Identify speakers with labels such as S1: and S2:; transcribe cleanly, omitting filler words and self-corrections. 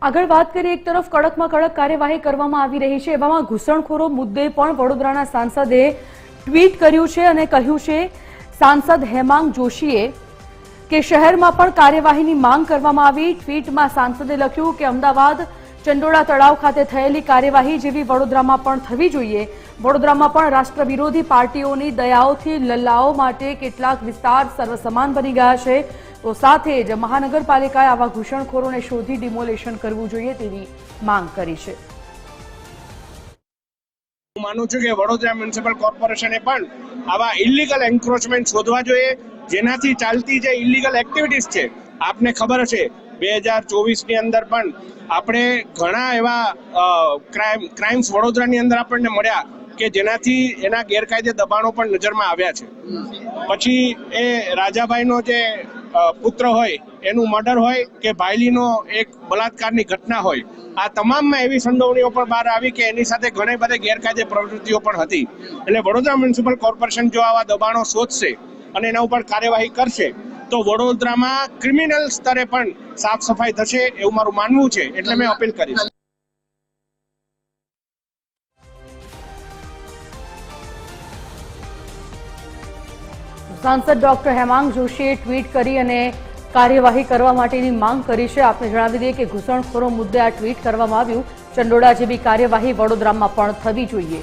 S1: આગળ વાત કરીએ, એક તરફ કડકમાં કડક કાર્યવાહી કરવામાં આવી રહી છે, એવામાં ઘૂસણખોરો મુદ્દે પણ વડોદરાના સાંસદે ટ્વીટ કર્યું છે અને કહ્યું છે, સાંસદ હેમાંગ જોશીએ કે શહેરમાં પણ કાર્યવાહીની માંગ કરવામાં આવી। ટ્વીટમાં સાંસદે લખ્યું કે અમદાવાદ ચંડોળા તળાવ ખાતે થયેલી કાર્યવાહી જેવી વડોદરામાં પણ થવી જોઈએ। વડોદરામાં પણ રાષ્ટ્ર વિરોધી પાર્ટીઓની દયાઓથી લલ્લાઓ માટે કેટલાક વિસ્તાર સર્વસમાન બની ગયા છે, તો સાથે જ મહાનગરપાલિકાએ આવા ઘૂસણખોરોને શોધી ડિમોલેશન કરવું જોઈએ તેવી માંગ કરી છે।
S2: હું માનું છું કે વડોદરા મ્યુનિસિપલ કોર્પોરેશને પણ આવા ઇલીગલ એન્ક્રોચમેન્ટ શોધવા જોઈએ, જેનાથી ચાલતી જે ઇલીગલ એક્ટિવિટીઝ છે, આપને ખબર હશે 2024ની અંદર પણ આપણે ઘણા એવા ક્રાઇમ્સ વડોદરાની અંદર આપણને મળ્યા કે જેનાથી એના ગેરકાયદે દબાણો પણ નજરમાં આવ્યા છે। પછી એ રાજાભાઈનો જે પુત્ર હોય એનું મર્ડર હોય કે ભાઈલીનો એક બલાત્કારની ઘટના હોય, આ તમામમાં એવી સંડોવણીઓ પણ બહાર આવી કે એની સાથે ઘણી બધી ગેરકાયદે પ્રવૃત્તિઓ પણ હતી। એટલે વડોદરા મ્યુનિસિપલ કોર્પોરેશન જો આવા દબાણો શોધશે અને એના ઉપર કાર્યવાહી કરશે તો વડોદરામાં ક્રિમિનલ સ્તરે પણ સાફ સફાઈ થશે એવું મારું માનવું છે, એટલે મેં અપીલ કરીશ।
S1: સાંસદ ડોક્ટર હેમાંગ જોશીએ ટ્વીટ કરી અને કાર્યવાહી કરવા માટેની માંગ કરી છે। આપને જણાવી દઈએ કે ઘૂસણખોરો મુદ્દે આ ટ્વીટ કરવામાં આવ્યું। ચંડોળા જેવી કાર્યવાહી વડોદરામાં પણ થવી જોઈએ।